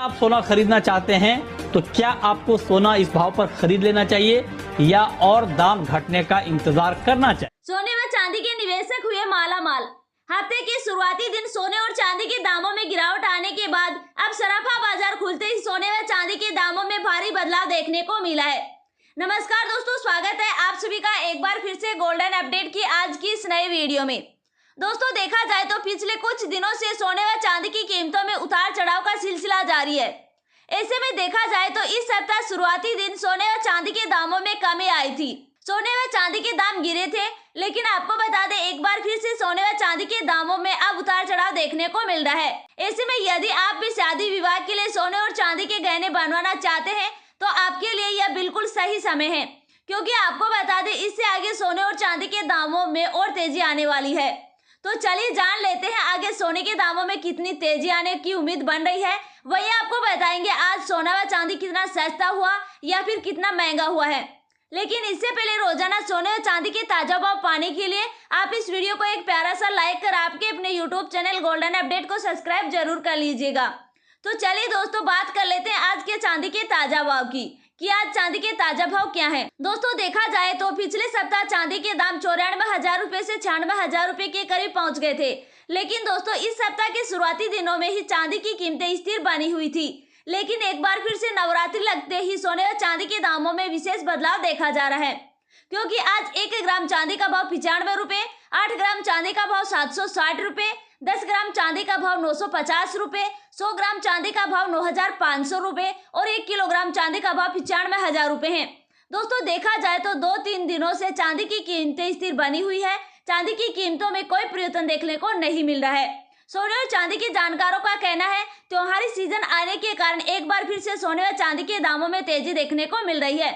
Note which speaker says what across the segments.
Speaker 1: आप सोना खरीदना चाहते हैं तो क्या आपको सोना इस भाव पर खरीद लेना चाहिए या और दाम घटने का इंतजार करना चाहिए?
Speaker 2: सोने व चांदी के निवेशक हुए माला माल। हफ्ते के शुरुआती दिन सोने और चांदी के दामों में गिरावट आने के बाद अब सराफा बाजार खुलते ही सोने व चांदी के दामों में भारी बदलाव देखने को मिला है। नमस्कार दोस्तों, स्वागत है आप सभी का एक बार फिर से गोल्डन अपडेट की आज की इस नई वीडियो में। दोस्तों, देखा जाए तो पिछले कुछ दिनों से सोने व चांदी की कीमतों में उतार चढ़ाव का सिलसिला जारी है। ऐसे में देखा जाए तो इस सप्ताह शुरुआती दिन सोने व चांदी के दामों में कमी आई थी। सोने व चांदी के दाम गिरे थे, लेकिन आपको बता दें एक बार फिर से सोने व चांदी के दामों में अब उतार चढ़ाव देखने को मिल रहा है। ऐसे में यदि आप भी शादी विवाह के लिए सोने और चांदी के गहने बनवाना चाहते हैं तो आपके लिए यह बिल्कुल सही समय है, क्योंकि आपको बता दें इससे आगे सोने और चांदी के दामों में और तेजी आने वाली है। तो चलिए जान लेते हैं आगे सोने के दामों में कितनी तेजी आने की उम्मीद बन रही है। वही आपको बताएंगे आज सोना व चांदी कितना सस्ता हुआ या फिर कितना महंगा हुआ है। लेकिन इससे पहले रोजाना सोने और चांदी के ताजा भाव पाने के लिए आप इस वीडियो को एक प्यारा सा लाइक कर आपके अपने यूट्यूब चैनल गोल्डन अपडेट को सब्सक्राइब जरूर कर लीजिएगा। तो चलिए दोस्तों बात कर लेते हैं आज के चांदी के ताजा भाव की कि आज चांदी के ताजा भाव क्या है। दोस्तों, देखा जाए तो पिछले सप्ताह चांदी के दाम 94,000 रुपए से 96,000 रुपए के करीब पहुंच गए थे। लेकिन दोस्तों इस सप्ताह के शुरुआती दिनों में ही चांदी की कीमतें स्थिर बनी हुई थी। लेकिन एक बार फिर से नवरात्रि लगते ही सोने और चांदी के दामों में विशेष बदलाव देखा जा रहा है, क्योंकि आज 1 ग्राम चांदी का भाव 95 रुपए, 8 ग्राम चांदी का भाव 760 रुपए, 10 ग्राम चांदी का भाव 950 रुपए, 100 ग्राम चांदी का भाव 9,500 रुपए और 1 किलोग्राम चांदी का भाव 95,000 रुपए है। दोस्तों, देखा जाए तो 2-3 दिनों से चांदी की कीमतें स्थिर बनी हुई है। चांदी की कीमतों में कोई परिवर्तन देखने को नहीं मिल रहा है। सोने और चांदी के जानकारों का कहना है त्योहारी सीजन आने के कारण एक बार फिर से सोने और चांदी के दामों में तेजी देखने को मिल रही है।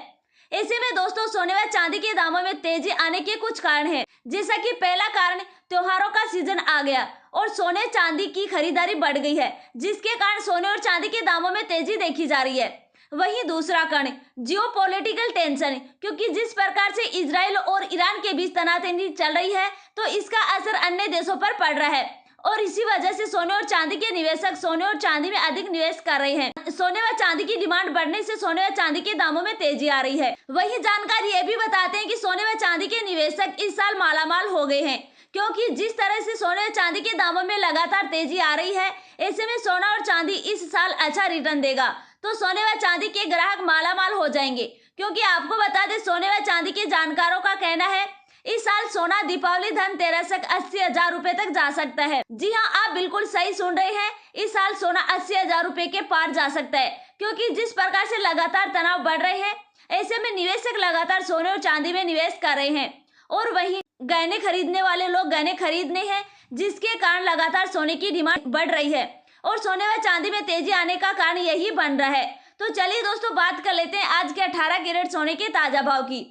Speaker 2: ऐसे में दोस्तों सोने व चांदी के दामों में तेजी आने के कुछ कारण हैं, जैसा कि पहला कारण त्योहारों का सीजन आ गया और सोने चांदी की खरीदारी बढ़ गई है, जिसके कारण सोने और चांदी के दामों में तेजी देखी जा रही है। वहीं दूसरा कारण जियोपॉलिटिकल टेंशन, क्योंकि जिस प्रकार से इजराइल और ईरान के बीच तनातनी चल रही है तो इसका असर अन्य देशों पर पड़ रहा है और इसी वजह से सोने और चांदी के निवेशक सोने और चांदी में अधिक निवेश कर रहे हैं। सोने व चांदी की डिमांड बढ़ने से सोने व चांदी के दामों में तेजी आ रही है। वही जानकारी ये भी बताते हैं कि सोने व चांदी के निवेशक इस साल मालामाल हो गए हैं, क्योंकि जिस तरह से सोने व चांदी के दामों में लगातार तेजी आ रही है, ऐसे में सोना और चांदी इस साल अच्छा रिटर्न देगा तो सोने व चांदी के ग्राहक मालामाल हो जाएंगे। क्योंकि आपको बता दें सोने व चांदी के जानकारों का कहना है इस साल सोना दीपावली धनतेरस तक 80,000 रुपए तक जा सकता है। जी हाँ, आप बिल्कुल सही सुन रहे हैं, इस साल सोना 80,000 रुपए के पार जा सकता है, क्योंकि जिस प्रकार से लगातार तनाव बढ़ रहे हैं ऐसे में निवेशक लगातार सोने और चांदी में निवेश कर रहे हैं और वहीं गहने खरीदने वाले लोग गहने खरीदने हैं, जिसके कारण लगातार सोने की डिमांड बढ़ रही है और सोने व चांदी में तेजी आने का कारण यही बन रहा है। तो चलिए दोस्तों बात कर लेते हैं आज के 18 कैरेट सोने के ताजा भाव की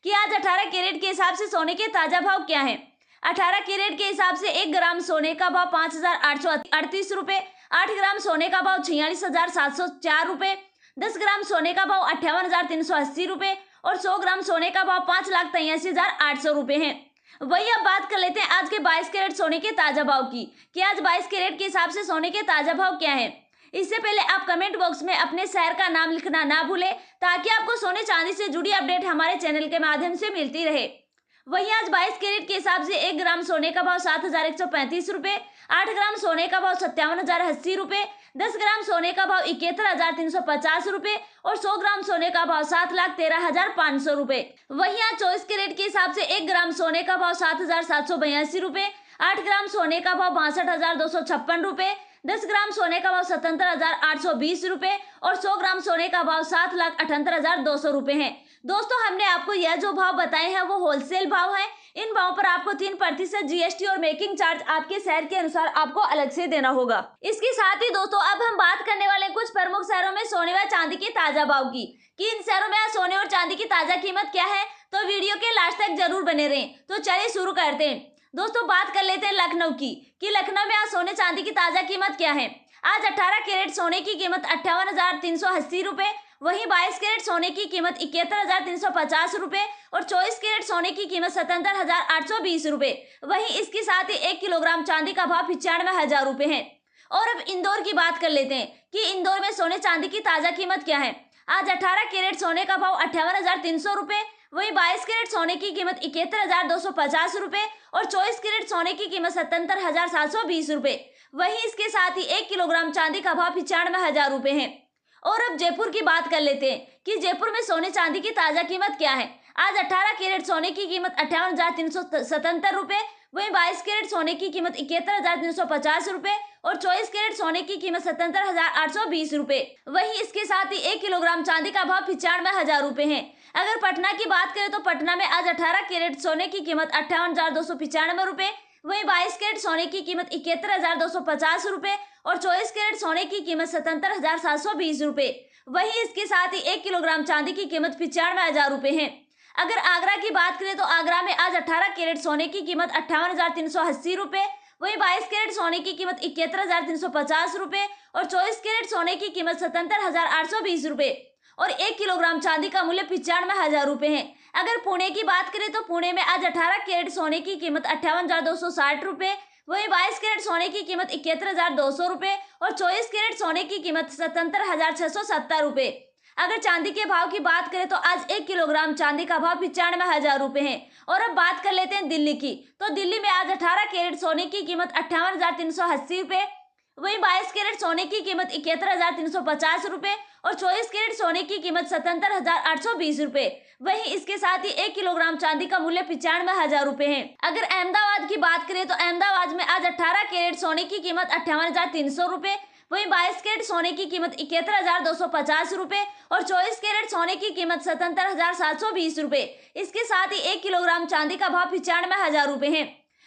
Speaker 2: कि आज 18 कैरेट के हिसाब से सोने के ताजा भाव क्या है। 18 कैरेट के हिसाब से 1 ग्राम सोने का भाव 5,838 रुपए, 8 ग्राम सोने का भाव 46,704 रुपए, 10 ग्राम सोने का भाव 58,380 रुपए और 100 ग्राम सोने का भाव 5,83,800 रुपए है। वही अब बात कर लेते हैं आज के 22 कैरेट सोने के ताजा भाव की कि आज 22 कैरेट के हिसाब से सोने के ताजा भाव क्या है। इससे पहले आप कमेंट बॉक्स में अपने शहर का नाम लिखना ना भूलें, ताकि आपको सोने चांदी से जुड़ी अपडेट हमारे चैनल के माध्यम से मिलती रहे। वहीं आज 22 कैरेट के हिसाब से 1 ग्राम सोने का भाव 7,135 रुपए, 8 ग्राम सोने का भाव 57,080 रुपए, 10 ग्राम सोने का भाव 71,350 रुपए और 100 ग्राम सोने का भाव 7,13,500 रुपए। वहीं आज 24 कैरेट के हिसाब से 1 ग्राम सोने का भाव 7,782 रुपए, 8 ग्राम सोने का भाव 62,256 रुपए, 10 ग्राम सोने का भाव 77,820 रुपए और 100 ग्राम सोने का भाव 7,78,200 रुपए है। दोस्तों, हमने आपको यह जो भाव बताए हैं वो होलसेल भाव है। इन भाव पर आपको 3% जीएसटी और मेकिंग चार्ज आपके शहर के अनुसार आपको अलग से देना होगा। इसके साथ ही दोस्तों अब हम बात करने वाले कुछ प्रमुख शहरों में सोने व चांदी के ताजा भाव की कि इन शहरों में आज सोने और चांदी की ताजा कीमत क्या है, तो वीडियो के लास्ट तक जरूर बने रहें। तो चलिए शुरू करते हैं। दोस्तों बात कर लेते हैं लखनऊ की कि लखनऊ में आज सोने चांदी की ताजा कीमत क्या है। आज 18 कैरेट सोने की कीमत 58,380 रुपए, वहीं 22 कैरेट सोने की कीमत 71,350 रुपए और 24 कैरेट सोने की कीमत 77,820 रुपए। वहीं इसके साथ ही 1 किलोग्राम चांदी का भाव 95,000 रुपए है। और अब इंदौर की बात कर लेते हैं कि इंदौर में सोने चांदी की ताजा कीमत क्या है। आज 18 कैरेट सोने का भाव 58,300 रुपए, वहीं 22 कैरेट सोने की कीमत 71,250 रुपए और 24 कैरेट सोने की कीमत 77,720 रुपए। वहीं इसके साथ ही 1 किलोग्राम चांदी का भाव 95,000 रुपए है। और अब जयपुर की बात कर लेते हैं कि जयपुर में सोने चांदी की ताजा कीमत क्या है। आज 18 कैरेट सोने की कीमत 58,377 रुपए, वहीं 22 कैरेट सोने की कीमत 71,350 रुपए और 24 कैरेट सोने की कीमत 77,820 रुपए। वहीं इसके साथ ही 1 किलोग्राम चांदी का भाव 95,000 रुपए है। अगर पटना की बात करें तो पटना में आज 18 कैरेट सोने की कीमत 58,295 रुपए, वहीं 22 कैरेट सोने की कीमत 71,250 रुपए और 24 कैरेट सोने की कीमत 77,720 रुपए। वहीं इसके साथ ही 1 किलोग्राम चांदी की कीमत 95,000 रुपए है। अगर आगरा की बात करें तो आगरा में आज 18 कैरेट सोने की कीमत 58,380 रुपए, वहीं 22 कैरेट सोने की कीमत 71,350 रुपए और 24 कैरेट सोने की कीमत 77,820 रुपए और 1 किलोग्राम चांदी का मूल्य 95,000 रुपए है। अगर पुणे की बात करें तो पुणे में आज 18 कैरेट सोने की कीमत 58,260 रुपए, वहीं 22 कैरेट सोने की कीमत 71,200 रुपए और 24 कैरेट सोने की कीमत 77,670 रुपए। अगर चांदी के भाव की बात करें तो आज 1 किलोग्राम चांदी का भाव 95,000 रुपए है। और अब बात कर लेते हैं दिल्ली की, तो दिल्ली में आज 18 कैरेट सोने की कीमत 58,380 रुपए, वहीं 22 कैरेट सोने की कीमत 71,350 रुपए और 24 कैरेट सोने की कीमत 77,820 रुपए। वहीं इसके साथ ही 1 किलोग्राम चांदी का मूल्य 95,000 रुपए है। अगर अहमदाबाद की बात करें तो अहमदाबाद में आज 18 कैरेट सोने की कीमत 58,300 रुपए, वहीं 22 कैरेट सोने की कीमत 71,250 रुपए और 24 कैरेट सोने की कीमत 77,720 रुपए। इसके साथ ही 1 किलोग्राम चांदी का भाव 95,000 रुपए है।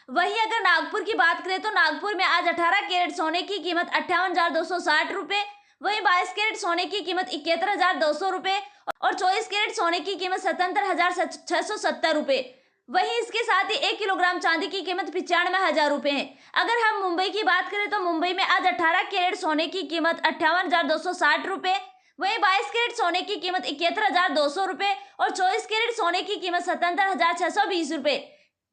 Speaker 2: वहीं अगर नागपुर की बात करें तो नागपुर में आज 18 कैरेट सोने की कीमत 58,260 रुपए, वहीं 22 कैरेट सोने की कीमत 71,200 रुपए और 24 कैरेट सोने की कीमत 77,670 रुपए। वहीं इसके साथ ही 1 किलोग्राम चांदी की कीमत 95,000 रुपए है। अगर हम मुंबई की बात करें तो मुंबई में आज 18 कैरेट सोने की कीमत 58,260 रुपए, वहीं 22 कैरेट सोने की कीमत 71,200 रुपए और 24 कैरेट सोने की कीमत 77,620 रुपए।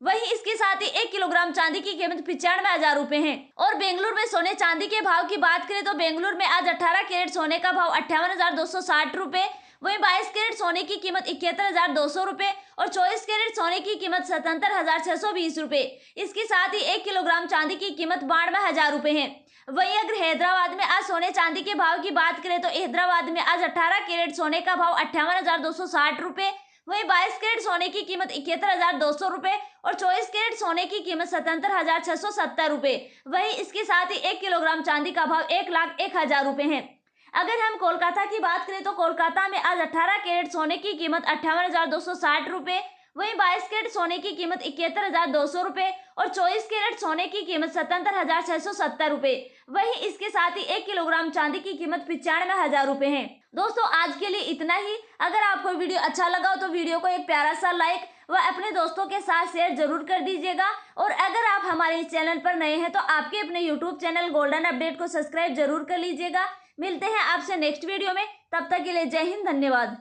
Speaker 2: वहीं इसके साथ ही 1 किलोग्राम चांदी की कीमत 95,000 रुपए है। और बेंगलुरु में सोने चांदी के भाव की बात करें तो बेंगलुरु में आज 18 कैरेट सोने का भाव 58,260 रुपए, वहीं 22 कैरेट सोने की कीमत 71,200 रुपए और 24 कैरेट सोने की कीमत 77,620 रुपए। इसके साथ ही 1 किलोग्राम चांदी की कीमत 92,000 रुपए है। वहीं अगर हैदराबाद में आज सोने चांदी के भाव की बात करें तो हैदराबाद में आज 18 कैरेट सोने का भाव 58,260 रुपए, वहीं 22 कैरेट सोने की कीमत 71,200 रुपए और 24 कैरेट सोने की कीमत 77,670 रुपए। वहीं इसके साथ ही 1 किलोग्राम चांदी का भाव 1,01,000 रुपए है। अगर हम कोलकाता की बात करें तो कोलकाता में आज 18 कैरेट सोने की कीमत 58,260 रुपए, वहीं 22 कैरेट सोने की कीमत 71,200 रुपए और 24 कैरेट सोने की कीमत 77,670 रुपए। वहीं इसके साथ ही 1 किलोग्राम चांदी की कीमत 95,000 रुपए है। दोस्तों आज के लिए इतना ही। अगर आपको वीडियो अच्छा लगा हो तो वीडियो को एक प्यारा सा लाइक व अपने दोस्तों के साथ शेयर जरूर कर दीजिएगा। और अगर आप हमारे इस चैनल पर नए हैं तो आपके अपने यूट्यूब चैनल गोल्डन अपडेट को सब्सक्राइब जरूर कर लीजिएगा। मिलते हैं आपसे नेक्स्ट वीडियो में, तब तक के लिए जय हिंद, धन्यवाद।